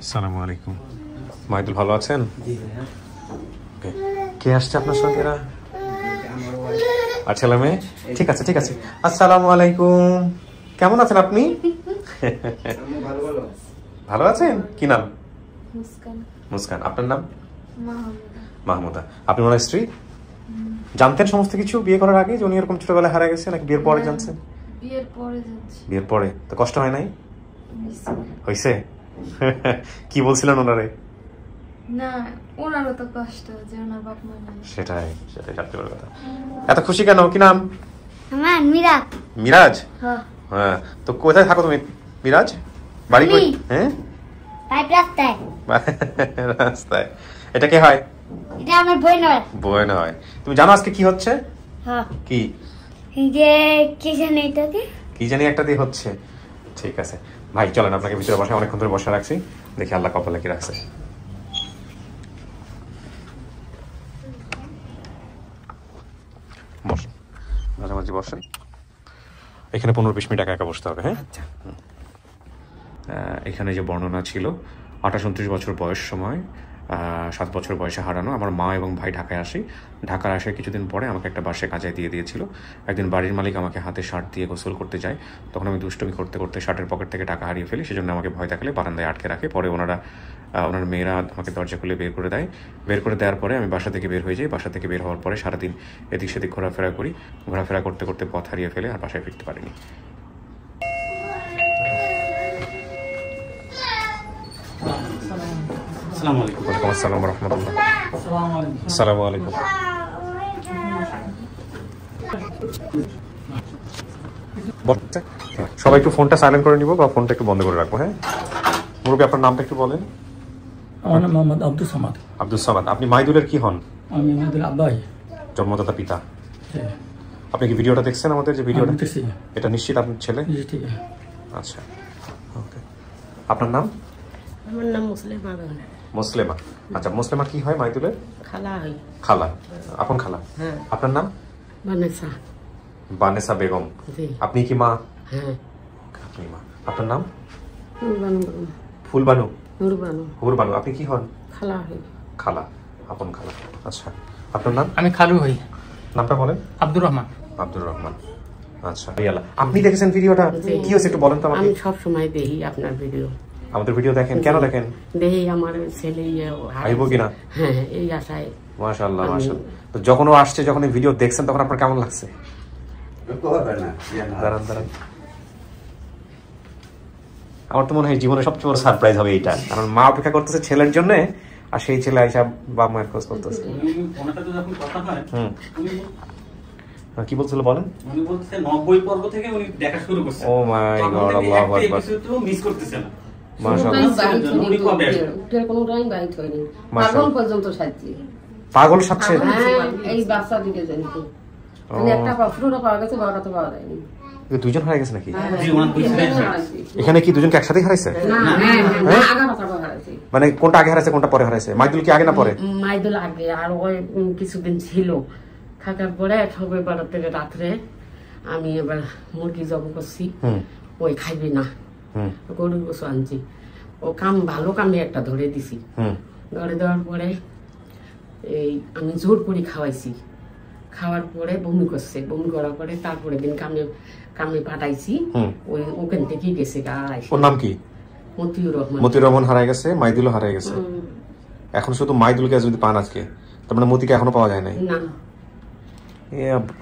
আসসালামু আলাইকুম। মাইদুল ভালো আছেন? কে আসছে আপনার সঙ্গে? আর ছেলে মেয়ে? ঠিক আছে ঠিক আছে। আসসালামু আলাইকুম, কেমন আছেন আপনি? ভালো আছেন? কি নাম? মুস্কান। আপনার নাম? মাহমুদা। আপনি ওনার স্ত্রী? জানতেন সমস্ত কিছু বিয়ে করার আগে যে উনি এরকম ছোটবেলায় হারা গেছে, নাকি বিয়ের পরে জানছেন? বিয়ের পরে। তো কষ্ট হয় নাই? হয়েছে? কি বলছিলেন ওনারে? না, ওনারও তো কষ্ট যে ওনার বাপ মা নাই। সেটাই সত্যি কথা। এত খুশি কেন? কি নাম? আমার মিরাজ। মিরাজ? হ্যাঁ। তো কোথায় থাকো তুমি মিরাজ? বাড়ি কই? হ্যাঁ, রাস্তায়। রাস্তায়। এটা কে হয়? এটা আমার বোন হয়। বোন হয়। তুমি জানো আজকে কি হচ্ছে? হ্যাঁ। কি? যে কি জানি এটাকে? কি জানি একটা দিয়ে হচ্ছে। ঠিক আছে ভাই, চলেন আপনাকে ভিতরে বসে, অনেকক্ষণ ধরে বসে রাখছি, দেখি আল্লাহ কপালে কি রাখছে। বসেন, মাঝামাঝি বসেন। এখানে 15-20 মিনিট একা বসতে হবে। হ্যাঁ, এখানে যে বর্ণনা ছিল 28-29 বছর বয়স সময় 7 বছর বয়সে হারানো। আমার মা এবং ভাই ঢাকায় আসি। ঢাকার আসার কিছুদিন পরে আমাকে একটা বাসে কাজে দিয়ে দিয়েছিল। একদিন বাড়ির মালিক আমাকে হাতে শার্ট দিয়ে গোসল করতে যায়। তখন আমি দুষ্টুমি করতে করতে শার্টের পকেট থেকে টাকা হারিয়ে ফেলি। সেজন্য আমাকে ভয় দেখালে বারান্দায় আটকে রাখে। পরে ওনার মেয়েরা আমাকে দরজা খুলে বের করে দেয়। বের করে দেওয়ার পরে আমি বাসা থেকে বের হয়ে যাই। বাসা থেকে বের হওয়ার পরে সারাদিন এদিক সেদিক ঘোরাফেরা করি। ঘোরাফেরা করতে করতে পথ হারিয়ে ফেলে আর বাসায় ফিরতে পারিনি। আসসালামু আলাইকুম। ওয়ালাইকুম আসসালাম ওয়া রাহমাতুল্লাহ। আসসালামু আলাইকুম। সবাই একটু ফোনটা সাইলেন্ট করে নিব বা ফোনটা একটু বন্ধ করে রাখবো। হ্যাঁ, মুরব্বী আপনার নামটা একটু বলেন। আমার নাম মোহাম্মদ আব্দুল সামাদ। আব্দুল সামাদ। আপনি মাইদুলের কি হন? আমি মাইদুল আব্বাই, জন্মদাতা পিতা। আপনি কি ভিডিওটা দেখছেন আমাদের যে ভিডিওটা? এটা নিশ্চিত আপনার ছেলে? ঠিক আছে। আচ্ছা, ওকে। আপনার নাম? আমার নাম মুসলিমা বেগম। মুসলিমা। আচ্ছা, মুসলিমা কি হয় মাইদুলের? খালা হয়। খালা, আপন খালা। হ্যাঁ। আপনার নাম? বানেসা। বানেসা বেগম। আপনি কি মা? হ্যাঁ, আপনি মা। আপনার নাম? নুরবানু বেগম। ফুলবানু? নুরবানু। হুরবানু। আপনি কি হন? খালা হয়। খালা, আপন খালা। আচ্ছা, আপনার নাম? আমি খালু হই। নামটা বলেন। আব্দুর রহমান। আব্দুর রহমান। আচ্ছা, আপনি দেখেছেন ভিডিওটা? কি হয়েছে একটু বলেন তো আমাকে। আমি সব সময় দেখি আপনার ভিডিও। আমাদের ভিডিও দেখেন? কেন দেখেন? দেখি আমার ছেলে আইবো কিনা। হ্যাঁ, এই আশায়। মাশাআল্লাহ মাশাআল্লাহ। তো যখন ও আসছে, যখন এই ভিডিও দেখছেন, তখন আপনার কেমন লাগছে? দাঁড়ান দাঁড়ান, আমার তো মনে হয় জীবনে সবচেয়ে বড় সারপ্রাইজ হবে এইটা। কারণ মা অপেক্ষা করতেছে ছেলের জন্য, আর সেই ছেলে আইসা বাবা মায়ের খোঁজ করতেছে। কি বলছিল বলেন? উনি বলতেছে 90 পর্ব থেকে উনি দেখা শুরু করছে। ও মাই গড, আল্লাহু আকবার। কিছু মিস করতেছে না। মাশাআল্লাহ। পাগল সাথে এই বাচ্চা দিকে জানতো। একটা পুরো পাওয়া গেছে, বড়টা তো পাওয়া যায়নি। দুইজন হারিয়ে গেছে নাকি? জি, ওনার দুইজনই। এখানে কি দুজনকে একসাথে হারাইছে? মানে কোনটা আগে হারাইছে, কোনটা পরে হারাইছে? মাইদুল কি আগে না পরে? মাইদুল আগে, আর ওই কিছুদিন ছিল। থাকার পরে সবে বেড়ার থেকে রাত্রে আমি এবার মুরগি জব করছি, ওই খাইবে না, গরুর গোস আনছি। ও ভালো কামে একটা ধরে দিছি। ধরে দেওয়ার পরে এই আমি জোর করে খাওয়াইছি। খাওয়ার পরে বমি করছে। বমি করার পরে তারপরে দিন কামে পাঠাইছি। ওই ওখান থেকেই গেছে। ওর নাম কি? মতিউর রহমান। মতিউর রহমান হারাই গেছে, মাইদুলও হারাই গেছে। এখন শুধু মাইদুলকে যদি পান আজকে, তার মানে মতিকে এখনো পাওয়া যায় নাই। না,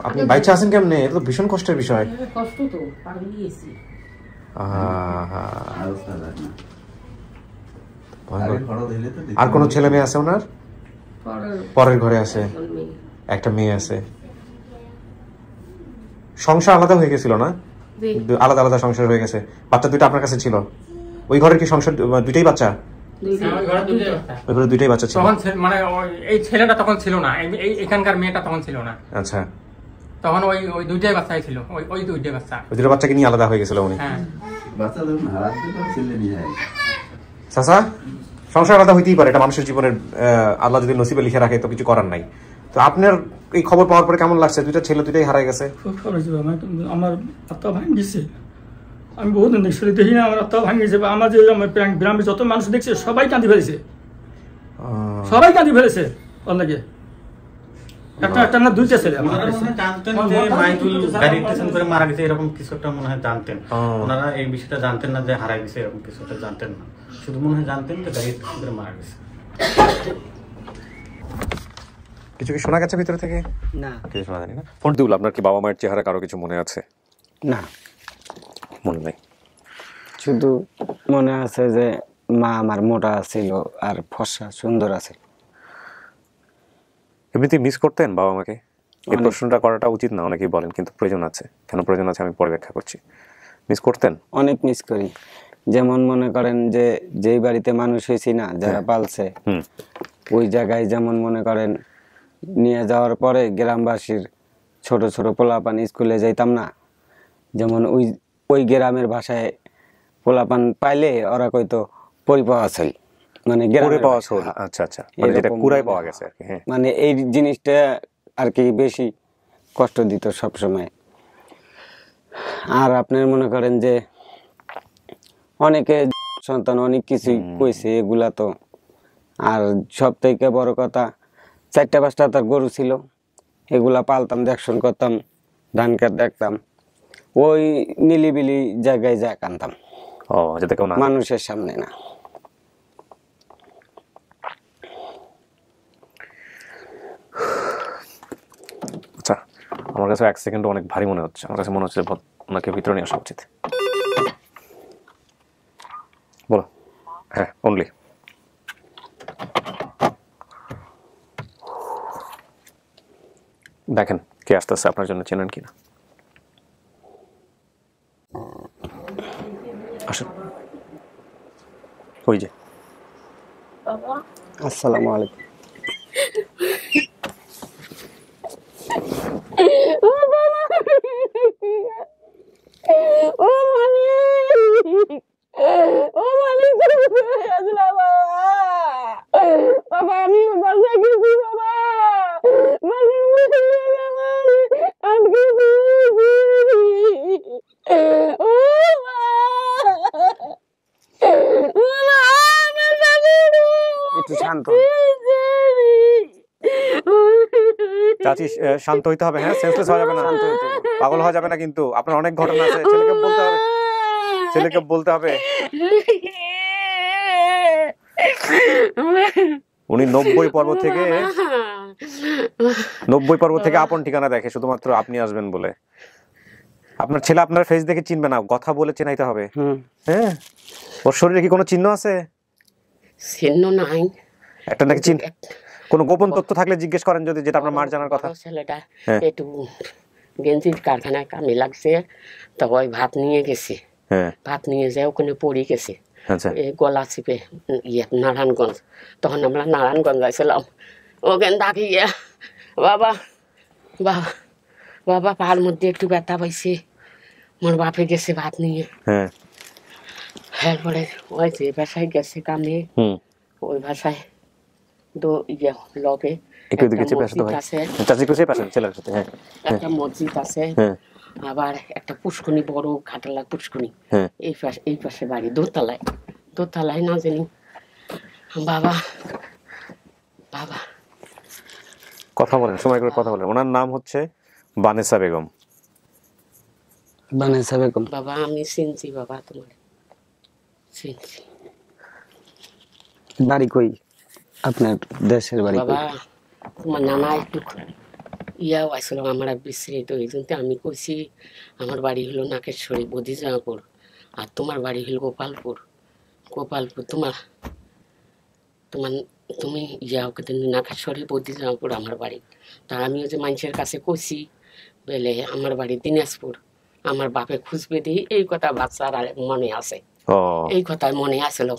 আপনি বাইচে আছেন কেমনে? এটা তো ভীষণ কষ্টের বিষয়। কষ্ট তো, পাগল গেছি। আর কোন ছেলে মেয়ে আছে ওনার? পরের ঘরে আছে, একটা মেয়ে আছে। সংসার আলাদা হয়ে গেছিল না? আলাদা আলাদা সংসার হয়ে গেছে। বাচ্চা দুইটা আপনার কাছে ছিল? ওই ঘরের কি সংসার দুইটাই বাচ্চা? ওই ঘরে দুইটাই বাচ্চা ছিল। তখন মানে এই ছেলেটা তখন ছিল না, এখানকার মেয়েটা তখন ছিল না। আচ্ছা, তখন ওই দুইটাই বাচ্চাই ছিল। ওই দুইটাই বাচ্চা, ওই দুটো বাচ্চাকে নিয়ে আলাদা হয়ে গেছিল উনি। চাচা, সংসার আলাদা হইতেই পারে, এটা মানুষের জীবনের, আল্লাহ যদি নসিবে লিখে রাখে তো কিছু করার নাই। তো আপনার এই খবর পাওয়ার পরে কেমন লাগছে? দুইটা ছেলে দুইটাই হারাই গেছে। আমার আত্মা ভাঙ গেছে। আমি বহুদিন দেখছি দেখি না আমার রাস্তা ভাঙিয়েছে বা আমার যে গ্রামে যত মানুষ দেখছে সবাই কাঁদি ফেলেছে, সবাই কাঁদি ফেলেছে অনেকে। একটা না দুইটা ছেলে আমার। ওনারা মনে হয় জানতেন যে মাইদুল গাড়ি স্টেশন করে মারা গেছে এরকম কিছু একটা মনে হয় জানতেন। ওনারা এই বিষয়টা জানতেন না যে হারা গেছে, এরকম কিছু একটা জানতেন না, শুধু মনে হয় জানতেন যে গাড়ি স্টেশন করে মারা গেছে। কিছু কি শোনা গেছে ভিতরে থেকে? না কিছু শোনা জানি না। ফোনদুল, আপনার কি বাবা মায়ের চেহারা কারো কিছু মনে আছে? না, মনে নেই। শুধু মনে আছে যে মা আমার মোটা ছিল আর ফর্সা সুন্দর আছে। এমনিতে মিস করতেন বাবা মাকে? এই প্রশ্নটা করাটা উচিত না, অনেকেই বলেন, কিন্তু প্রয়োজন আছে। কেন প্রয়োজন আছে আমি পরে ব্যাখ্যা করছি। মিস করতেন? অনেক মিস করি। যেমন মনে করেন যে যেই বাড়িতে মানুষ হয়েছি না, যারা পালছে ওই জায়গায় যেমন মনে করেন নিয়ে যাওয়ার পরে গ্রামবাসীর ছোট ছোট পোলাপান স্কুলে যাইতাম না, যেমন ওই ওই গ্রামের ভাষায় পোলাপান পাইলে ওরা কইতো পরি পাওয়া ছিল, মানে কুড়ে পাওয়া ছিল। আচ্ছা আচ্ছা, মানে যেটা কুড়াই পাওয়া গেছে আর কি। হ্যাঁ, মানে এই জিনিসটা আর কি বেশি কষ্ট দিত সব সময়। আর আপনার মনে করেন যে অনেকে সন্তান অনেক কিছুই কইছে, এগুলা তো। আর সব থেকে বড় কথা 4-5টা তার গরু ছিল, এগুলা পালতাম, দেখশন করতাম, ধান খেত দেখতাম, ওই নিলিবিলি জায়গায় যা কানতাম। ও, যাতে কেউ না, মানুষের সামনে না। আচ্ছা, আমার কাছে 1 সেকেন্ড অনেক ভারী মনে হচ্ছে। আমার কাছে মনে হচ্ছে ওনাকে ভিতরে নিয়ে আসা উচিত। বলো। হ্যাঁ, অনলি। দেখেন কে আসতেছে, আপনার জন্য চেনেন কিনা। আসেন। ওই যে। আসসালামু আলাইকুম। একটু শান্ত চাচি, শান্ত হইতে হবে। হ্যাঁ, সেন্সলেস হওয়া যাবে না, পাগল হওয়া যাবে না। কিন্তু আপনার অনেক ঘটনা আছে, ছেলেকে বলতে হবে, ছেলেকে বলতে হবে। উনি 90 পর্ব থেকে আপন ঠিকানা দেখে, শুধুমাত্র আপনি আসবেন বলে। আপনার ছেলে আপনার ফেস দেখে চিনবে না, কথা বলে চেনাইতে হবে। হ্যাঁ, ওর শরীরে কি কোনো চিহ্ন আছে? চিহ্ন নাই। একটা নাকি চিহ্ন, কোনো গোপন তথ্য থাকলে জিজ্ঞেস করেন, যদি যেটা আপনার মার জানার কথা। ছেলেটা একটু গেঞ্জির কারখানায় কামে লাগছে, তো ওই ভাত নিয়ে গেছে। ভাত নিয়ে যায় ওখানে পড়ে গেছে, গলা চিপে নারায়ণগঞ্জ। তখন আমরা নারায়ণগঞ্জ যাইছিলাম, ওখানে ডাকি বাবা বাবা বাবা, পাহাড় মধ্যে একটু ব্যথা পাইছে, মোর বাপে গেছে ভাত নিয়ে। এরপরে ওই যে বাসায় গেছে কামে, ওই ভাষায় লগে একটা মসজিদ আছে, আবার একটা পুষ্কনি, বড় ঘাটালা পুষ্কনি, এই পাশে বাড়ি, দোতলায় না জানি। বাবা বাবা কথা বলেন, সময় করে কথা বলেন। ওনার নাম হচ্ছে বানেসা বেগম। বানেসা বেগম। বাবা আমি চিনছি, বাবা তোমার চিনছি। বাড়ি কই আপনার? দেশের বাড়ি বাবা তোমার নানা একটু ইয়াও আসলো আমার বিস্মৃত হয়েছে। আমি কইছি আমার বাড়ি হলো নাকেশ্বরী বদিজাপুর, আর তোমার বাড়ি হলো গোপালপুর। তোমার তুমি ইয়াও নাকেশ্বরী বদিজাপুর আমার বাড়ি। তা আমিও যে মানুষের কাছে কইছি বলে আমার বাড়ি দিনাজপুর, আমার বাপে খুঁজবে দিই, এই কথা বাচ্চার মনে আছে, এই কথা মনে আসল।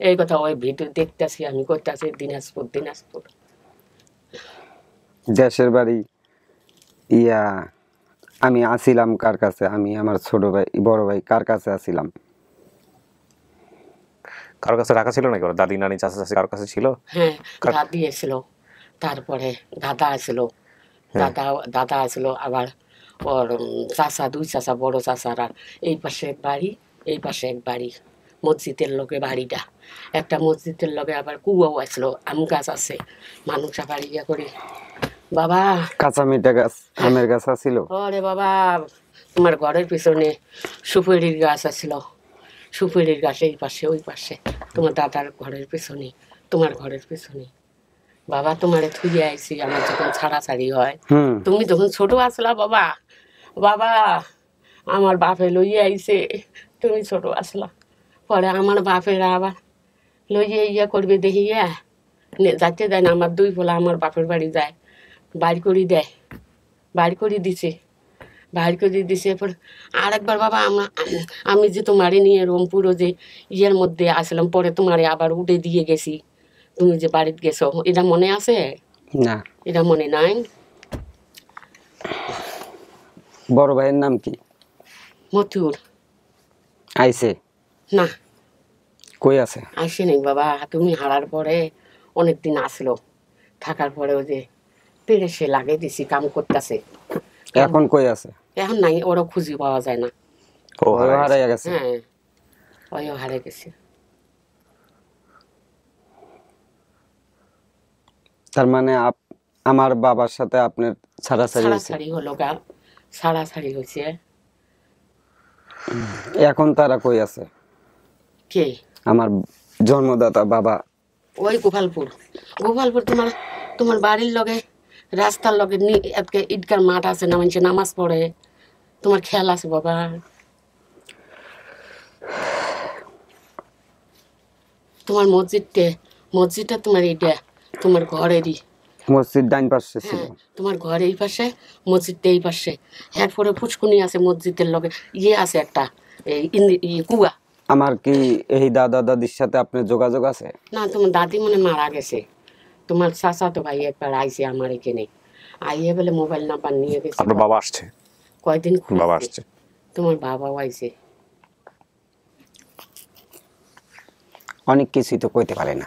এই কথা ওই ভিডিও দেখতেছি, আমি করতেছি দিনাজপুর। দেশের বাড়ি ইয়া আমি আসিলাম কার কাছে? আমি আমার ছোট ভাই বড় ভাই কার কাছে আসিলাম? কার কাছে রাখা ছিল নাকি? দাদি নানি চাচা চাচি কার কাছে ছিল? হ্যাঁ, দাদি এসেছিল, তারপরে দাদা আসলো, দাদা আসলো, আবার ওর চাচা, দুই চাচা, বড় চাচারা এই পাশে এক বাড়ি, এই পাশে এক বাড়ি, মসজিদের লগে বাড়িটা। একটা মসজিদের লগে আবার কুয়াও আসলো, আম গাছ আছে, মানুষ আবার ইয়া করে। বাবা কাঁচা মিঠা গাছ, আমের গাছ আছিল? ওরে বাবা, তোমার ঘরের পিছনে সুপুরির গাছ আছিল, সুপুরির গাছ এই পাশে ওই পাশে, তোমার দাদার ঘরের পিছনে, তোমার ঘরের পিছনে। বাবা তোমারে থুয়ে আইছি আমার যখন ছাড়াছাড়ি হয়, তুমি যখন ছোট আসলা বাবা, বাবা আমার বাপে লইয়ে আইছে, তুমি ছোট আসলা। পরে আমার বাপেরা আবার লইয়ে ইয়া করবে দেখিয়া যাইতে দেয় না, আমার দুই পোলা আমার বাপের বাড়ি যায়, বাড়ি করে দেয়, বাড়ি করে দিছে, বাড়ি করে দিছে। পরে আরেকবার বাবা আমি যে তোমারে নিয়ে রংপুরও যে ইয়ের মধ্যে আসলাম, পরে তোমারে আবার উঠে দিয়ে গেছি, তুমি যে বাড়িতে গেছো, এটা মনে আছে? না, এটা মনে নাই। বড় ভাইয়ের নাম কি? মথুর। আইছে না, কই আছে? আসে নাই বাবা, তুমি হারার পরে অনেকদিন আসলো, থাকার পরে ওই যে পেরে সে লাগিয়ে দিছি, কাম করতেছে। এখন কই আছে? এখন নাই, ওরা খুঁজে পাওয়া যায় না। ও হারাইয়া গেছে। হ্যাঁ, ওইও হারে গেছে। তার মানে আমার বাবার সাথে আপনার ছাড়াছাড়ি হয়েছে? ছাড়াছাড়ি হলো গা, ছাড়াছাড়ি হয়েছে। এখন তারা কই আছে? কে? আমার জন্মদাতা বাবা। ওই গোপালপুর। গোপালপুর তোমার তোমার বাড়ির লগে, রাস্তার লগে ঈদগার মাঠ আছে না, মানুষে নামাজ পড়ে, তোমার খেয়াল আছে বাবা? তোমার মসজিদটা তোমার এইটা, তোমার ঘরেরই। মসজিদ ডাইন পাশে ছিল। হ্যাঁ, তোমার ঘর এই পাশে, মসজিদটা এই পাশে। এরপরে ফুচকুনি আছে মসজিদের লগে, ইয়ে আছে একটা কুয়া। আমার কি এই দাদা দাদির সাথে আপনার যোগাযোগ আছে? না, তোমার দাদি মনে মারা গেছে। তোমার চাচা তো ভাই একবার আইছে আমার এখানে, আইয়ে বলে মোবাইল নাম্বার নিয়ে গেছে। আপনার বাবা আসছে? কয়দিন বাবা আসছে। তোমার বাবাও আইছে। অনেক কিছুই তো কইতে পারে না।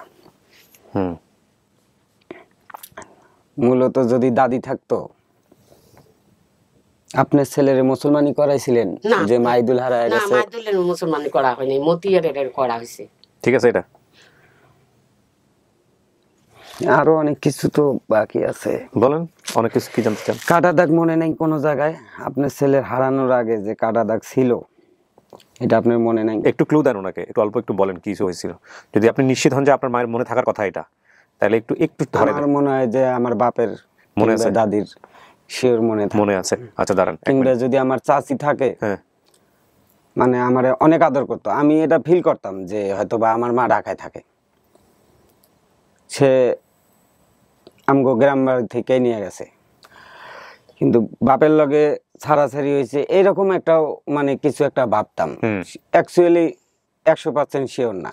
মূলত যদি দাদি থাকতো, আপনার ছেলের মুসলমানি করাইছিলেন? না, যে মাইদুল হারায় না, গেছে। মাইদুলের মুসলমানি করা হয়নি, মতিয়ারের করা হয়েছে। ঠিক আছে, এটা আরো অনেক কিছু তো বাকি আছে। বলেন, অনেক কিছু কি জানতে চান? কাটা দাগ মনে নেই কোনো জায়গায়? আপনার ছেলের হারানোর আগে যে কাটা দাগ ছিল, এটা আপনার মনে নাই? একটু ক্লু দেন ওনাকে, একটু অল্প একটু বলেন কি হয়েছিল। যদি আপনি নিশ্চিত হন যে আপনার মায়ের মনে থাকার কথা এটা, তাহলে একটু একটু ধরে আমার দেন। মনে হয় যে আমার বাপের মনে কিংবা আছে? দাদির শিওর মনে আছে? আচ্ছা দাঁড়ান, কিংবা যদি আমার চাচি থাকে, হ্যাঁ, মানে আমার অনেক আদর করতো, আমি এটা ফিল করতাম যে হয়তো বা আমার মা ঢাকায় থাকে, সে আমগো গ্রাম বাড়ি থেকে নিয়ে গেছে, কিন্তু বাপের লগে ছাড়াছাড়ি হয়েছে এরকম একটা মানে কিছু একটা ভাবতাম। অ্যাকচুয়ালি 100% শিওর না।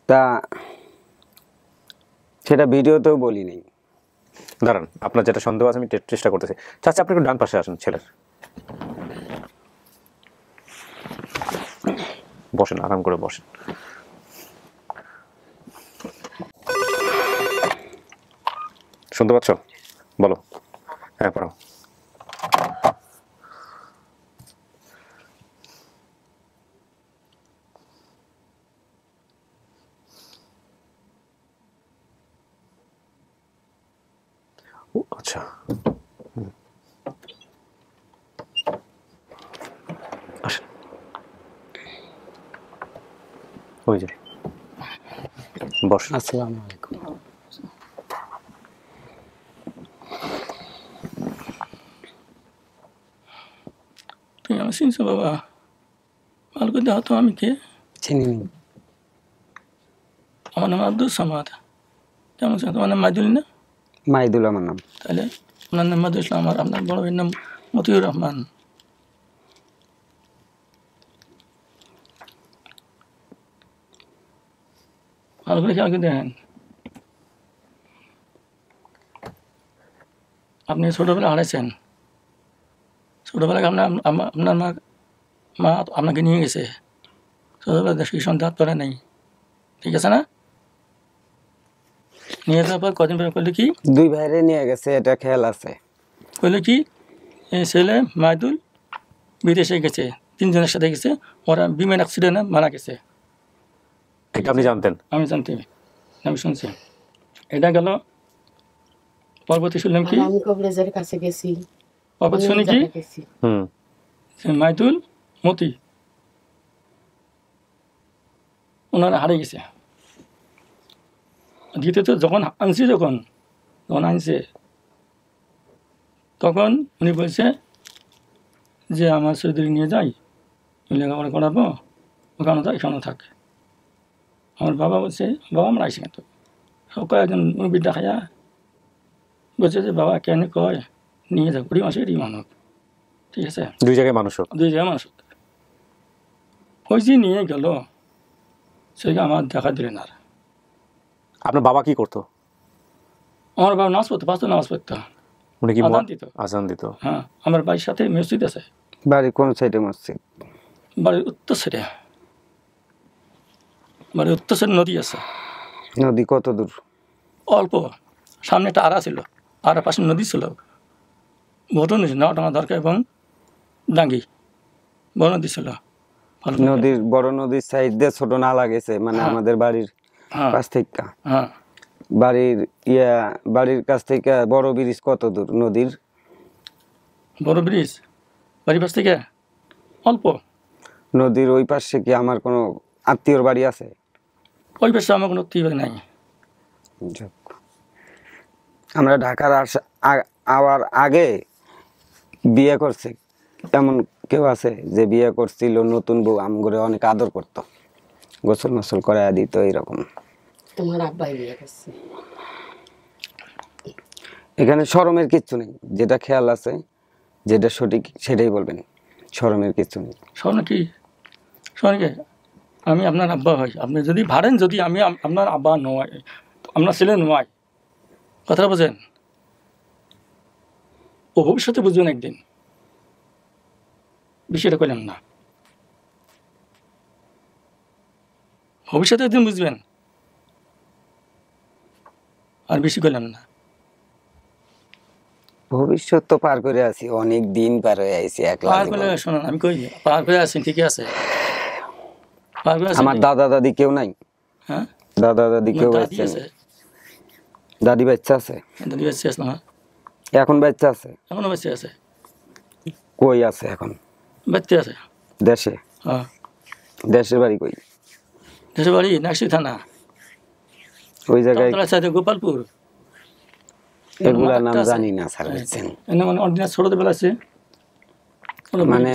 তা সেটা ভিডিওতেও বলি নাই। দাঁড়ান, আপনার যেটা সন্দেহ আছে আমি চেষ্টা করতেছি। চাচা আপনি একটু ডান পাশে আসেন, ছেলের বসেন, আরাম করে বসেন। শুনতে পাচ্ছ? বলো। হ্যাঁ, পড়াও। আচ্ছা, আসেন। ওই যে বস। আসসালামু আলাইকুম। তুমি আমার চিনছো বাবা? ভালো করে দেখো তো আমি কে? চিনি নি। আমার নাম আব্দুল সামাদ। কেমন আছো? তোমার নাম মাইদুল না? মাইদুল আমার নাম। তাহলে আপনার নাম মাইদুল ইসলাম, আর আপনার বড় ভাইয়ের নাম মতিউর রহমান। ভালো করে খেয়াল করে দেখেন। আপনি ছোটোবেলা হারাইছেন। ছোটোবেলায় আপনার মা আপনাকে নিয়ে গেছে। ছোটোবেলা দেশ সন্তান হাত পরে নেই, ঠিক আছে না? নিয়ে যাওয়ার পর কদিন পরে করলে কি? 2 ভাইরে নিয়ে গেছে, এটা খেয়াল আছে। হলো কি এই ছেলে মাইদুল বিদেশে গেছে, 3 জনের সাথে গেছে, ওরা বিমান অ্যাক্সিডেন্টে মারা গেছে। এটা আপনি জানতেন? আমি জানতে, আমি শুনছি। এটা গেল পরবর্তী শুনলাম কি আমি কবরেজের কাছে গেছি, পরবর্তী শুনি কি গেছি। মাইদুল মতি ওনারা হারিয়ে গেছে। দ্বিতীয়ত যখন আনছে তখন উনি বলছে যে আমার ছেলেদের নিয়ে যাই, লেখাপড়া করাবো, ওখানে থাক, এখানে থাক। আমার বাবা বলছে, বাবা আমরা আইসি কিন্তু কয়েকজন মুরব্বি দেখাইয়া বলছে যে বাবা কেন কয় নিয়ে যাও, ওই মাসে এটি মানব, ঠিক আছে, 2 জায়গায় মানুষ, 2 জায়গায় মানুষ। ওই যে নিয়ে গেল সেটা আমার দেখা দিলেন আর। আপনার বাবা কি করতো? আমার বাবা নামাজ পড়তো, 5 ওয়াক্ত নামাজ পড়তো, উনি কি আযান দিত। আযান দিত? হ্যাঁ, আমার বাড়ির সাথে মসজিদ আছে। বাড়ি কোন সাইডে মসজিদ? বাড়ির উত্তর সাইডে, বাড়ির উত্তর সাইডে নদী আছে। নদী কত দূর? অল্প, সামনে একটা আড়া ছিল, আর পাশে নদী ছিল, বড় নদী, নাওডাঙ্গা দরকার এবং ডাঙ্গি, বড় নদী ছিল। নদীর বড় নদীর সাইড দিয়ে ছোট নালা গেছে, মানে আমাদের বাড়ির পাশ থেকে। হ্যাঁ, বাড়ির কাছ থেকে বড় ব্রিজ কত দূর নদীর? বড় ব্রিজ বাড়ির পাশ থেকে অল্প। নদীর ওই পাশে কি আমার কোনো আত্মীয়র বাড়ি আছে? ওই পাশে আমার কোনো আত্মীয় নাই। আমরা ঢাকার আওয়ার আগে বিয়ে করছে এমন কেউ আছে যে বিয়ে করছিল নতুন বউ, আমগরে অনেক আদর করতো, গোসল মোসল করাইয়া দিত, এইরকম? তোমার আব্বাই বিয়ে করছে। এখানে শরমের কিচ্ছু নেই, যেটা খেয়াল আছে, যেটা সঠিক সেটাই বলবেন, শরমের কিচ্ছু নেই। শোন কি, শোন কি, আমি আপনার আব্বা হই, আপনি যদি ভাড়েন, যদি আমি আপনার আব্বা নয়, আপনার ছেলে নয়, কথাটা বোঝেন, ও ভবিষ্যতে বুঝবেন একদিন, বিষয়টা করলেন না, ভবিষ্যতে একদিন বুঝবেন, আর বেশি করলেন না। ভবিষ্যৎ তো পার করে আছি, অনেক দিন পার হয়ে আইছি। পার করে শোনেন, আমি কই পার করে আছি, ঠিকই আছে, পার করে আছি। আমার দাদা দাদি কেউ নাই? হ্যাঁ, দাদা দাদি কেউ দাদি আছে, দাদি বাচ্চা আছে? দাদি বাচ্চা আছে না, এখন বাচ্চা আছে? এখনো বাচ্চা আছে। কই আছে এখন? বাচ্চা আছে দেশে? হ্যাঁ। দেশের বাড়ি কই? দেশের বাড়ি নাকশি থানা, ওই জায়গায়? গোপালপুর। এগুলা নাম জানি না স্যার, বুঝছেন? মানে অরিজিনাল ছোটতে বেলা আছে, মানে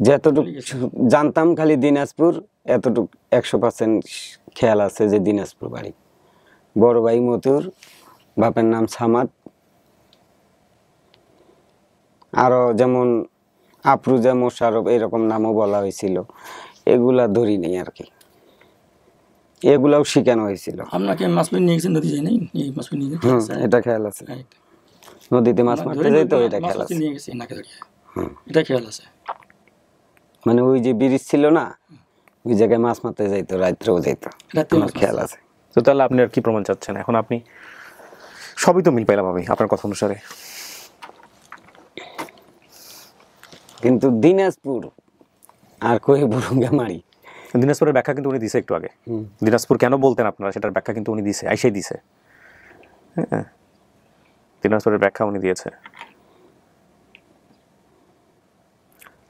যতটুকু জানতাম খালি দিনাজপুর, এতটুকু 100% খেয়াল আছে যে দিনাজপুর বাড়ি। বড় ভাই মতুর, বাপের নাম সামাদ, আরো যেমন আফরুজা মোশারফ এরকম নামও বলা হয়েছিল, এগুলা ধরি নেই আর কি, এগুলাও শিখানো হয়েছিল। আপনাকে মাছ ধরে নিয়ে গেছেন নদী যায় নাই, মাছ ধরে নিয়ে গেছে, এটা খেয়াল আছে, নদীতে মাছ মারতে যাই তো, এটা খেয়াল আছে, নিয়ে গেছে নাকে ধরিয়ে, এটা খেয়াল আছে। মানে ওই যে ব্রিজ ছিল না, ওই জায়গায় মাছ মারতে যাইতো, রাত্রেও যাইতো, আমার খেয়াল আছে। তো তাহলে আপনি আর কি প্রমাণ চাচ্ছেন এখন? আপনি সবই তো মিল পাইলাম আমি আপনার কথা অনুসারে, কিন্তু দিনাজপুর আর কই বুরুঙ্গা মারি। দিনাজপুরের ব্যাখ্যা কিন্তু উনি দিছে একটু আগে, দিনাজপুর কেন বলতেন আপনারা সেটার ব্যাখ্যা কিন্তু উনি দিছে, আইসাই দিছে। হ্যাঁ, দিনাজপুরের ব্যাখ্যা উনি দিয়েছে।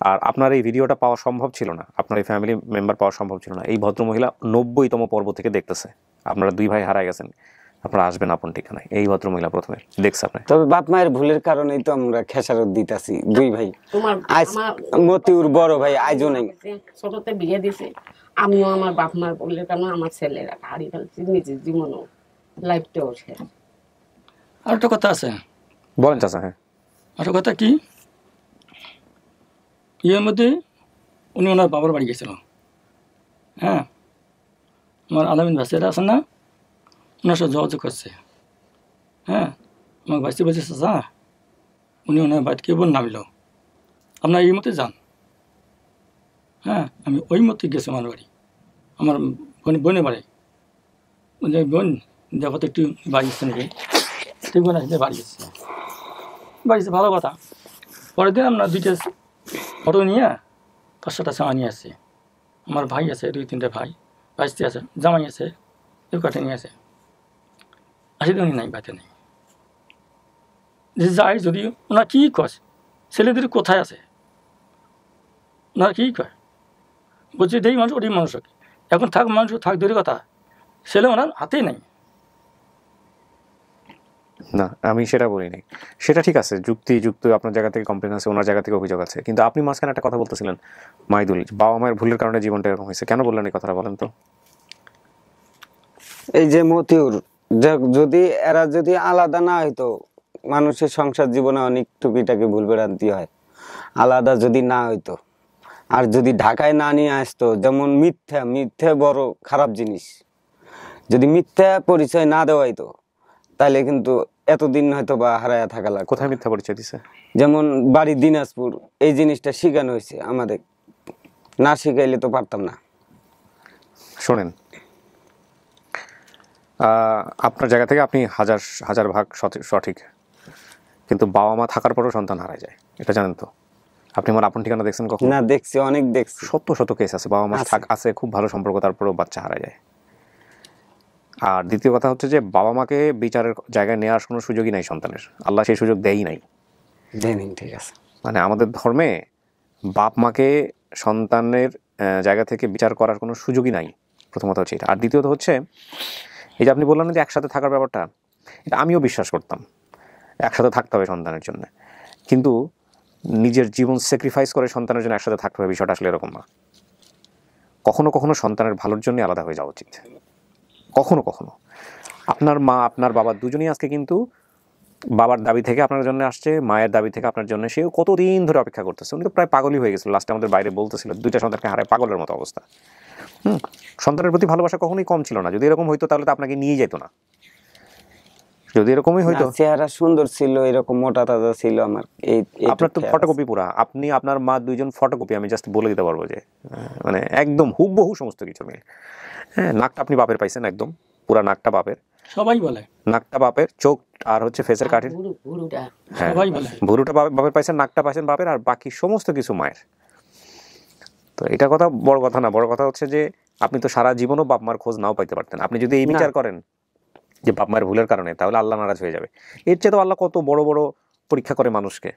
আর আপনার এই ভিডিওটা পাওয়া সম্ভব ছিল না, আপনার এই ফ্যামিলি মেম্বার পাওয়া সম্ভব ছিল না। এই ভদ্রমহিলা 90তম পর্ব থেকে দেখতেছে, আপনারা 2 ভাই হারায় গেছেন, আপনারা আসবেন আপন ঠিকানায়। এই ভদ্রমহিলা প্রথমে দেখছে আপনি। তবে বাপ মায়ের ভুলের কারণেই তো আমরা খেসারত দিতেছি 2 ভাই। মতিউর বড় ভাই আইজও নাই, ছোটতে বিয়ে দিছে, আমিও আমার বাপ মার ভুলের কারণে আমার ছেলেরা হারিয়ে ফেলছি, নিজের জীবনও, লাইফটাও শেষ। আর একটা কথা আছে, বলেন চাচা। হ্যাঁ, আর কথা কি, ইয়ের মধ্যে উনি ওনার বাবার বাড়ি গেছিল। হ্যাঁ, আমার আলামিন ভাসিরা আছেন না, ওনার সাথে যোগাযোগ করছে। হ্যাঁ, আমার ভাইসি বলছে চাচা উনি ওনার বাড়িতে কেবল নামিল, আপনার এই মতে যান। হ্যাঁ, আমি ওই মতে গেছি আমার বাড়ি, আমার বোনের বাড়ি। বোন দেখো তো একটু বাড়ি গেছে নাকি, ঠিক বলে বাড়ি গেছে। বাড়িতে ভালো কথা। পরের দিন আমরা 2টা অটো নিয়ে 5-6টা চামা নিয়ে আসছি। আমার ভাই আছে, 2-3টে ভাই, বাড়িতে আছে, জামাই আছে, কেউ কাঠে নিয়ে আছে। 80 দিনই নাই, বাড়িতে নেই। যে যাই যদি ওনার কী কয়, ছেলেদের কোথায় আছে, ওনার কী কয়, বলছি এটাই মানুষ, ওটাই মানুষ। এখন থাক মানুষ, থাক দূরের কথা, ছেলে ওনার হাতেই নেই। না, আমি সেটা বলিনি, সেটা ঠিক আছে, যুক্ত আপনার জায়গা থেকে কমপ্লেন আছে, ওনার জায়গা থেকে অভিযোগ আছে, কিন্তু আপনি মাঝখানে একটা কথা বলতেছিলেন মাইদুল, বাবা মায়ের ভুলের কারণে জীবনটা এরকম হয়েছে, কেন বললেন এই কথাটা বলেন তো? এই যে মতিউর, যদি এরা যদি আলাদা না হইতো, মানুষের সংসার জীবনে অনেক টুকিটাকি ভুল ভ্রান্তি হয়, আলাদা যদি না হইতো, আর যদি ঢাকায় না নিয়ে আসতো, যেমন মিথ্যা বড় খারাপ জিনিস, যদি মিথ্যা পরিচয় না দেওয়াইতো তাহলে কিন্তু এতদিন হয়তো বা হারায়া থাকা লাগতো। কোথায় মিথ্যা পরিচয় দিছে? যেমন বাড়ি দিনাজপুর, এই জিনিসটা শিখানো হয়েছে আমাদের, না শিখাইলে তো পারতাম না। শোনেন, আপনার জায়গা থেকে আপনি হাজার ভাগ সঠিক, কিন্তু বাবা মা থাকার পরেও সন্তান হারায় যায়, এটা জানেন তো? আপনি আমার আপন ঠিকানা দেখছেন কখন? না, দেখছি, অনেক দেখছি, শত কেস আছে, বাবা মা আছে, খুব ভালো সম্পর্ক, তারপরেও বাচ্চা হারা যায়। আর দ্বিতীয় কথা হচ্ছে যে বাবা মাকে বিচারের জায়গায় নেওয়ার কোনো সুযোগই নাই সন্তানের, আল্লাহ সেই সুযোগ দেয়ই নাই। ঠিক আছে, মানে আমাদের ধর্মে বাপ মাকে সন্তানের জায়গা থেকে বিচার করার কোনো সুযোগই নাই, প্রথমত হচ্ছে এটা। আর দ্বিতীয়ত হচ্ছে এই যে আপনি বললেন যে একসাথে থাকার ব্যাপারটা, এটা আমিও বিশ্বাস করতাম, একসাথে থাকতে হবে সন্তানের জন্য, কিন্তু নিজের জীবন স্যাক্রিফাইস করে সন্তানের জন্য একসাথে থাকতে হবে, বিষয়টা আসলে এরকম না। কখনো কখনো সন্তানের ভালোর জন্য আলাদা হয়ে যাওয়া উচিত। কখনো কখনো আপনার মা আপনার বাবা দুজনেই আজকে কিন্তু বাবার দাবি থেকে আপনার জন্য আসছে, মায়ের দাবি থেকে আপনার জন্য, সেও কতদিন ধরে অপেক্ষা করতেছে। উনি তো প্রায় পাগলই হয়ে গেছিল, লাস্টে আমাদের বাইরে বলতেছিল 2টা সন্তানকে হারায় পাগলের মতো অবস্থা। সন্তানের প্রতি ভালোবাসা কখনোই কম ছিল না। যদি এরকম হইতো তাহলে তো আপনাকে নিয়ে যেত না, যদি এরকমই হইতো। চেহারা সুন্দর ছিল, এরকম মোটা তাজা ছিল। আমার আপনার তো ফটোকপি পুরা, আপনি আপনার মা দুইজন ফটোকপি, আমি জাস্ট বলে দিতে পারবো যে মানে একদম হুবহু সমস্ত কিছু মিল। হ্যাঁ, নাকটা আপনি বাপের পাইছেন, একদম পুরা নাকটা বাপের, সবাই বলে নাকটা বাপের, চোখ আর হচ্ছে ফেসের কাঠের, সবাই বলে ভুরুটা বাপের পাইছেন, নাকটা পাইছেন বাপের, আর বাকি সমস্ত কিছু মায়ের। তো এটা কথা বড় কথা না, বড় কথা হচ্ছে যে আপনি তো সারা জীবনও বাপ মার খোঁজ নাও পাইতে পারতেন। আপনি যদি এই বিচার করেন যে বাপ মায়ের ভুলের কারণে, তাহলে আল্লাহ নারাজ হয়ে যাবে। এর চেয়ে তো আল্লাহ কত বড় বড় পরীক্ষা করে মানুষকে,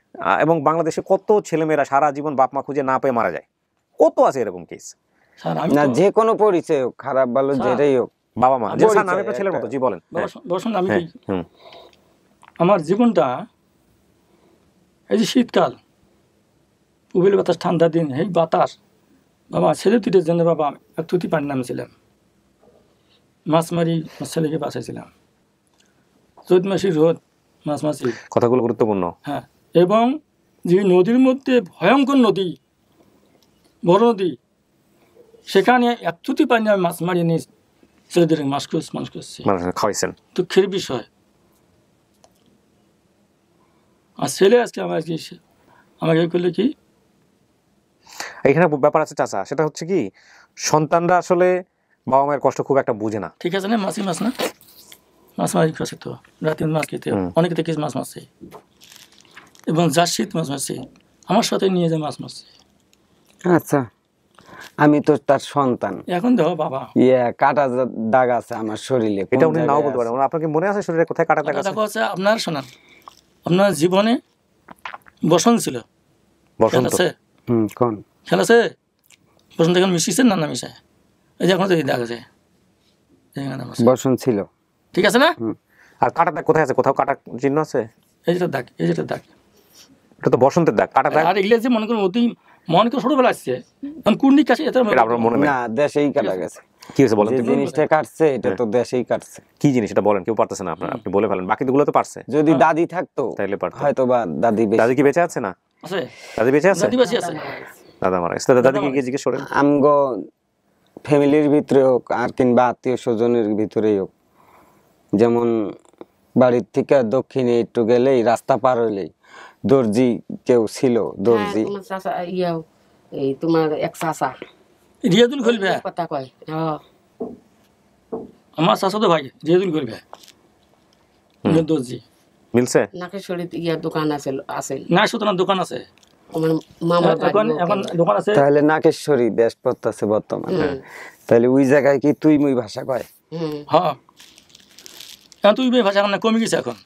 এবং বাংলাদেশে কত ছেলেমেয়েরা সারা জীবন বাপ মা খুঁজে না পেয়ে মারা যায়, কত আছে এরকম কেস। না, যে কোনো পরিচয় হোক, খারাপ ভালো যেটাই হোক, বাবা মা যে নামে একটা ছেলের মতো। জি বলেন। বসুন, আমি আমার জীবনটা, এই যে শীতকাল, উবিল বাতাস, ঠান্ডার দিন, এই বাতাস, বাবা ছেলে 2টার জন্য বাবা এক তুতি পানি নামছিলাম, মাছ মারি মাছ ছেলেকে বাঁচাইছিলাম, চৈত মাসি রোদ, মাছ মাছি, কথাগুলো গুরুত্বপূর্ণ। হ্যাঁ, এবং যে নদীর মধ্যে ভয়ঙ্কর নদী, বড় নদী, সেখানে এক তুতি পানি আমি মাছ মারি নিয়ে ছেলেদের মানুষ করছি, খাওয়াইছেন। দুঃখের বিষয়। আর ছেলে আজকে আমাকে করলে কি, এখানে ব্যাপার আছে চাচা, সেটা হচ্ছে কি সন্তানরা আসলে বাবা মায়ের কষ্ট খুব একটা বুঝে না। ঠিক আছে না, মাছ না, মাছ মারি খাচ্ছে তো, রাতে মাছ খেতে, অনেকে থেকে মাছ মারছে, এবং যার শীত মাছ মারছে, আমার সাথে নিয়ে যায় মাছ মারছে। আচ্ছা, আমি তো তার সন্তান। এখন দেখো বাবা, কাটা দাগ আছে আমার শরীরে, এটা উনি নাও বলতে পারেন। আপনাকে মনে আছে শরীরে কোথায় কাটা দাগ আছে? আপনার শোনান, আপনার জীবনে বসন্ত ছিল, বসন্ত আছে, কোন খেয়াল আছে? বসন্ত এখন মিশিয়েছেন না মিশায়, এই যে এখন তো এই দাগ আছে, বসন্ত ছিল, ঠিক আছে না? আর কাটা দাগ কোথায় আছে? কোথাও কাটা চিহ্ন আছে? এই যেটা দাগ, এই যেটা দাগ, এটা তো বসন্তের দাগ, কাটা দাগ। আর এগুলো যে মনে করুন অতি মনে করে ছোটবেলা আসছে, কুর্নি কাছে, এটা আপনার মনে না, দেশেই কাটা গেছে। কি হয়েছে বলেন? জিনিসটা কাটছে, এটা তো দেশেই কাটছে। কি জিনিস এটা বলেন, কেউ পারতেছে না, আপনি বলে ফেলেন। বাকিগুলো তো পারছে। যদি দাদি থাকতো তাইলে পারতো হয়তো, বা দাদি কি বেঁচে আছে? না আছে, দাদি বেঁচে আছে, দাদি বেঁচে আছে, দাদা মারা গেছে। দাদিকে গিয়ে জিজ্ঞেস করেন। আমগো ফ্যামিলির ভিতরে হোক, আর কিংবা আত্মীয় স্বজনের ভিতরেই হোক, যেমন বাড়ির থেকে দক্ষিণে একটু গেলেই, রাস্তা পার হইলেই দর্জি কেউ ছিল, দর্জি। এই তোমার এক চাচা রিয়াদুল খুলবে কথা কয়, আমার চাচা তো ভাই রিয়াদুল খুলবে দর্জি, মিলছে? নাকেশ্বরীতে দোকান আছে না সুতরাং দোকান আছে আমার মামার এখন বাড়ি এখন দোকান আছে তাহলে নাকেশ্বরী দেশ পড়তেছে বর্তমানে, তাহলে ওই জায়গায় কি তুই মুই ভাষা কয়? হ্যাঁ এখন তুই ভাষা এখন কমে গেছে, এখন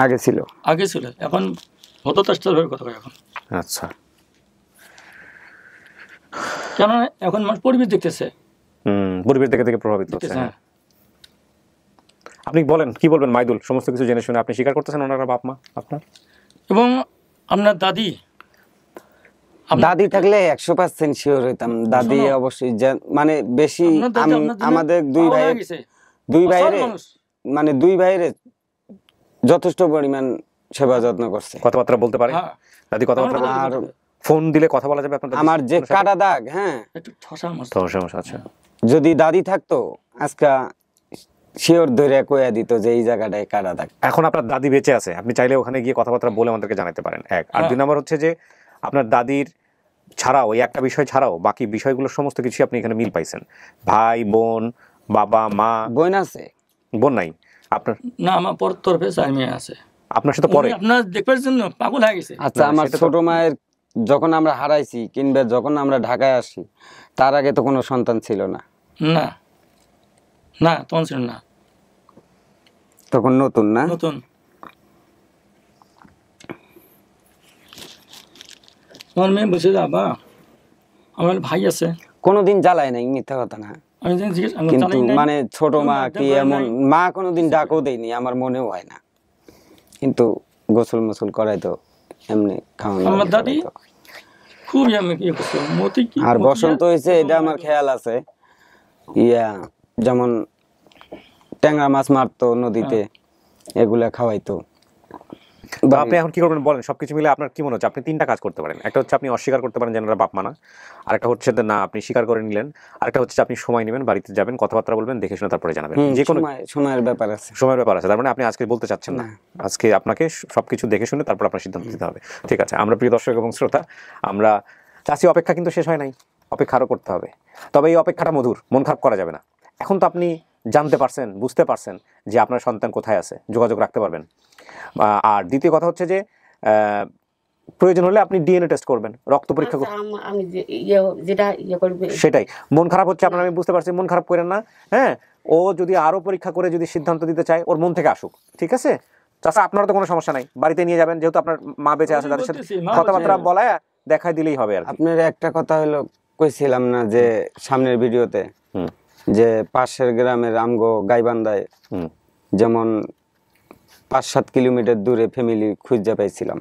আগে ছিল, আগে ছিল, এখন হতো চেষ্টার কথা কয় এখন। আচ্ছা, কেন এখন মানুষ পরিবেশ দেখতেছে, পরিবেশ দেখে দেখে প্রভাবিত হচ্ছে। হ্যাঁ। আপনি বলেন, কি বলবেন মাইদুল? সমস্ত কিছু জেনে শুনে আপনি স্বীকার করতেছেন ওনারা বাপ মা আপনার? এবং আপনার দাদি দাদি থাকলে 100% শিওর হইতাম। দাদি অবশ্যই মানে বেশি আমাদের দুই ভাইয়ের মানে দুই ভাইয়ের যথেষ্ট পরিমাণ সেবা যত্ন করছে। কথাবার্তা বলতে পারে দাদি? কথাবার্তা আর ফোন দিলে কথা বলা যাবে আপনাদের? আমার যে কাটা দাগ, হ্যাঁ একটু ঠসা সমস্যা। আচ্ছা, যদি দাদি থাকতো আজকে শিওর ধরে কইয়া দিত যে এই জায়গাটায় কাটা দাগ। এখন আপনার দাদি বেঁচে আছে, আপনি চাইলে ওখানে গিয়ে কথাবার্তা বলে আমাদেরকে জানাতে পারেন, এক। আর দুই নম্বর হচ্ছে যে আপনার দাদির ছাড়াও, এই একটা বিষয় ছাড়াও বাকি বিষয়গুলো সমস্ত কিছু আপনি এখানে মিল পাইছেন। ভাই বোন, বাবা মা। বোন আছে? বোন নাই আপনার? না, আমার পর তরফে চার মেয়ে আছে। আপনার সাথে পরে আপনার দেখবার জন্য পাগল হয়ে গেছে। আচ্ছা, আমার ছোট মায়ের যখন আমরা হারাইছি কিংবা যখন আমরা ঢাকায় আসি তার আগে তো কোনো সন্তান ছিল না? না না, তখন ছিল না, তখন নতুন না? নতুন। আমার মেয়ে বলছে বাবা আমার ভাই আছে। কোনোদিন জ্বালায় নাই, মিথ্যা কথা না। কিন্তু মানে ছোট মা কি এমন মা কোনোদিন ডাকও দেয়নি, আমার মনেও হয় না। কিন্তু গোসল মোসল করাই তো এমনি খাওয়ানো। আমার দাদি খুব আর বসন্ত হয়েছে এটা আমার খেয়াল আছে, যেমন ট্যাংরা মাছ মারতো নদীতে, এগুলা খাওয়াইতো। আপনি এখন কি করবেন বলেন? সবকিছু মিলে আপনার কি মনে হচ্ছে? আপনি তিনটা কাজ করতে পারেন। একটা হচ্ছে আপনি অস্বীকার করতে পারেন যে এনারা বাপ মা না, আরেকটা হচ্ছে না আপনি স্বীকার করে নিলেন, আরেকটা হচ্ছে আপনি সময় নেবেন, বাড়িতে যাবেন, কথাবার্তা বলবেন, দেখে শুনে তারপরে জানাবেন। যে কোনো সময়ের ব্যাপার আছে, সময়ের ব্যাপার আছে। তার মানে আপনি আজকে বলতে চাচ্ছেন না, আজকে আপনাকে সবকিছু দেখে শুনে তারপর আপনার সিদ্ধান্ত নিতে হবে। ঠিক আছে, আমরা প্রিয় দর্শক এবং শ্রোতা, আমরা চাচ্ছি অপেক্ষা কিন্তু শেষ হয় নাই, অপেক্ষা আরও করতে হবে। তবে এই অপেক্ষাটা মধুর, মন খারাপ করা যাবে না। এখন তো আপনি জানতে পারছেন, বুঝতে পারছেন যে আপনার সন্তান কোথায় আছে, যোগাযোগ রাখতে পারবেন। আর দ্বিতীয় কথা হচ্ছে যে প্রয়োজন হলে আপনি ডিএনএ টেস্ট করবেন, রক্ত পরীক্ষা করবেন। সেটাই। মন খারাপ হচ্ছে আপনার, আমি বুঝতে পারছি, মন খারাপ করেন না। হ্যাঁ, ও যদি আরো পরীক্ষা করে যদি সিদ্ধান্ত দিতে চায়, ওর মন থেকে আসুক, ঠিক আছে? চাচা আপনারও তো কোনো সমস্যা নাই, বাড়িতে নিয়ে যাবেন, যেহেতু আপনার মা বেঁচে আছে, তাদের সাথে কথাবার্তা বলায় দেখাই দিলেই হবে। আর আপনার একটা কথা হলো কইছিলাম না যে সামনের ভিডিওতে, যে পাশের গ্রামের আমগো গাইবান্ধায় যেমন 5-7 কিলোমিটার দূরে ফ্যামিলি খুঁজে পাইছিলাম,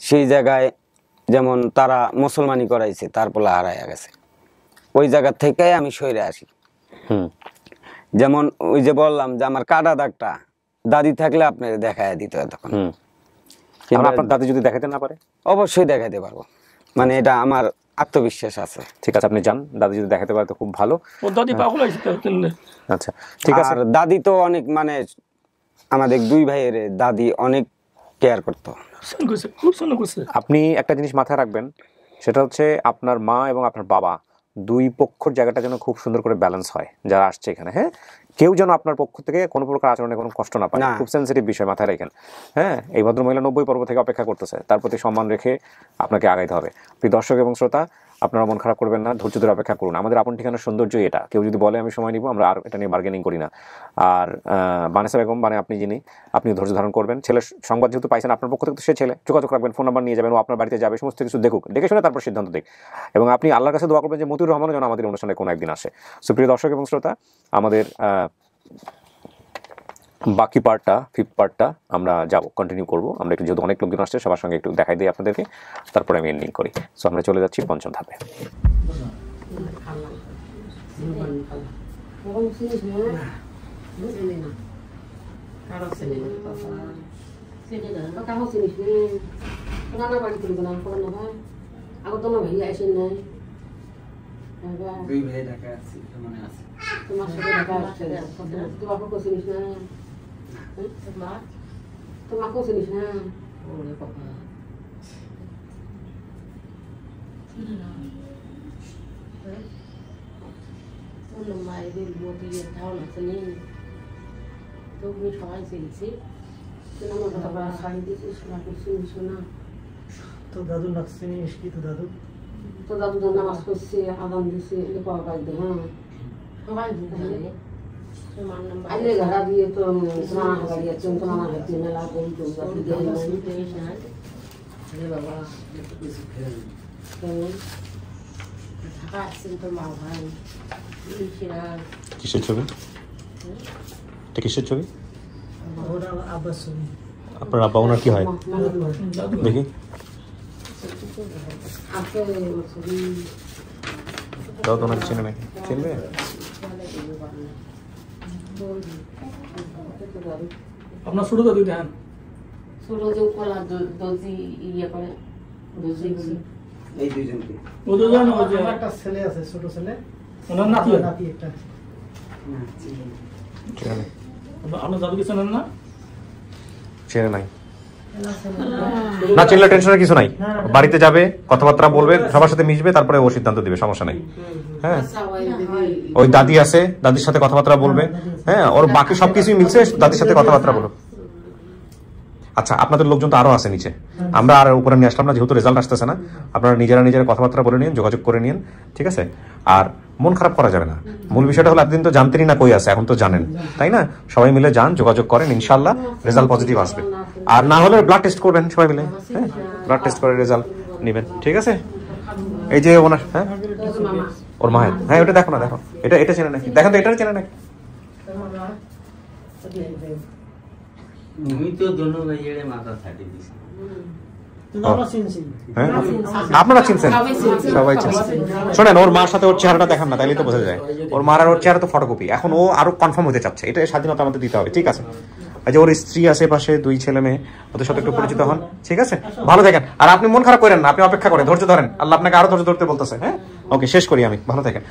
সেই জায়গায় যেমন তারা মুসলমানি করাইছে, তারপর হারাইয়া গেছে। ওই জায়গা থেকে আমি সইরে আসি। যেমন ওই যে বললাম যে আমার কাটা দাগটা দাদি থাকলে আপনার দেখায় দিত তখন। আপনার দাদি যদি দেখাতে না পারে? অবশ্যই দেখাতে পারবো, মানে এটা আমার আত্মবিশ্বাস আছে। ঠিক আছে, আপনি যান, দাদি যদি দেখাতে পারে তো খুব ভালো। দাদি পাগল হয়েছে। আচ্ছা ঠিক আছে। আর দাদি তো অনেক মানে আমাদের দুই ভাইয়ের দাদি অনেক কেয়ার করতো। আপনি একটা জিনিস মাথায় রাখবেন, সেটা হচ্ছে আপনার মা এবং আপনার বাবা দুই পক্ষের জায়গাটা যেন খুব সুন্দর করে ব্যালেন্স হয় যারা আসছে এখানে। হ্যাঁ, কেউ যেন আপনার পক্ষ থেকে কোনো প্রকার আচরণে কোনো কষ্ট না পায়, খুব সেন্সিটিভ বিষয় মাথায় রাখেন। হ্যাঁ, এই ভদ্রমহিলা 90 পর্ব থেকে অপেক্ষা করতেছে, তার প্রতি সম্মান রেখে আপনাকে আগাইতে হবে। প্রিয় দর্শক এবং শ্রোতা, আপনারা মন খারাপ করবেন না, ধৈর্য ধরে অপেক্ষা করুন। আমাদের আপন ঠিকানার সৌন্দর্য এটা, কেউ যদি বলে আমি সময় নিব, আমরা আর এটা নিয়ে বার্গেনিং করি না। আর বানেসা বেগম, মানে আপনি যিনি, আপনি ধৈর্য ধারণ করবেন। ছেলের সংবাদ যেহেতু পাইছেন আপনার পক্ষ থেকে, তো সে ছেলে, যোগাযোগ রাখবেন, ফোন নাম্বার নিয়ে যাবেন, ও আপনার বাড়িতে যাবে, সমস্ত কিছু দেখুক, দেখে শুনে তারপর সিদ্ধান্ত দিক। এবং আপনি আল্লাহর কাছে দোয়া করবেন যে মতিউর রহমানও যেন আমাদের অনুষ্ঠানে কোনো একদিন আসে। সো প্রিয় দর্শক এবং শ্রোতা, আমাদের বাকি পার্টটা, 5th পার্টটা আমরা যাবো, কন্টিনিউ করবো। আমরা একটু, যেহেতু অনেক লোকজন আসছে, সবার সঙ্গে একটু দেখাই দিই আপনাদেরকে, তারপরে আমি এন্ডিং করি। সো আমরা চলে যাচ্ছি 5ম ধাপে। দুই ভাই ঢাকা আছে, মনে আছে তোমার সাথে ঢাকা আসছে, তোমাকে চিনিস না? তোমাকেও চিনিস না? ওরে বাবা, মায়েদের মতিয়ে ধারণ আছে নেই, তুমি সবাই চিনছি। আমার কথা বলা শাড়ি দিয়েছিস না কিছু না তো দাদু লাগছে কি তো দাদু তো দাদু তো নামাজ পড়ছে আদান দিছে পাওয়া গাইতে হ্যাঁ আইলে ঘাড়া দিয়ে তো মানা গাড়ি আছে তো মানা হাতে মেলা করি তো বাবা ঢাকা আসছেন তো মা ভাই কিসের ছবি? এটা কিসের ছবি? ওরা আব্বাস ছবি। আপনার আব্বা ওনার কি হয় দেখি? দাও তো ওনাকে চিনে নাকি? চিনবে? আপনার ছোট দাদু দেন ছোট যে কলা দর্জি ইয়ে করে দর্জি এই দুইজনকে ও দুজন ওই যে আমার একটা ছেলে আছে, ছোট ছেলে, ওনার নাতি নাতি একটা। চিনে নাই? আপনার দাদুকে চেনেন না? চিনে নাই? না চিনলে টেনশনের কিছু নাই, বাড়িতে যাবে, কথাবার্তা বলবে, সবার সাথে মিশবে, তারপরে ও সিদ্ধান্ত দিবে, সমস্যা নাই। হ্যাঁ ওই দাদি আছে, দাদির সাথে কথাবার্তা বলবে। হ্যাঁ ওর বাকি সবকিছুই মিলছে, দাদির সাথে কথাবার্তা বলো। আচ্ছা আপনাদের লোকজন তো আরো আছে নিচে, আমরা আর উপরে নিয়ে আসলাম না, যেহেতু রেজাল্ট আসতেছে না। আপনারা নিজেরা কথাবার্তা বলে নিন, যোগাযোগ করে নিন, ঠিক আছে? আর মন খারাপ করা যাবে না। মূল বিষয়টা হলো এতদিন তো জানতেনই না কই আছে, এখন তো জানেন, তাই না? সবাই মিলে যান, যোগাযোগ করেন, ইনশাল্লাহ রেজাল্ট পজিটিভ আসবে। আর না হলে ব্লাড টেস্ট করবেন সবাই মিলে, হ্যাঁ ব্লাড টেস্ট করে রেজাল্ট নেবেন, ঠিক আছে? এই যে ওনার, হ্যাঁ ওর মায়ের, হ্যাঁ ওটা দেখো না, দেখো এটা চেনে নাকি? দেখেন তো এটা চেনে নাকি? আপনারা চিনছেন, সবাই চিনছেন। শোনেন ওর মার সাথে ওর চেহারাটা দেখান না, তাইলে তো বোঝা যায়। ওর মার আর ওর চেহারা তো ফটোকপি। এখন ও আরো কনফার্ম হতে চাচ্ছে, এটা স্বাধীনতা আমাদের দিতে হবে, ঠিক আছে? যে ওর স্ত্রী আছে পাশে, 2 ছেলে মেয়ে, ওদের সাথে একটু পরিচিত হন, ঠিক আছে? ভালো থাকেন। আর আপনি মন খারাপ করেন না, আপনি অপেক্ষা করেন, ধৈর্য ধরেন, আল্লাহ আপনাকে আরো ধৈর্য ধরতে বলতেছে। হ্যাঁ ওকে, শেষ করি আমি, ভালো থাকেন।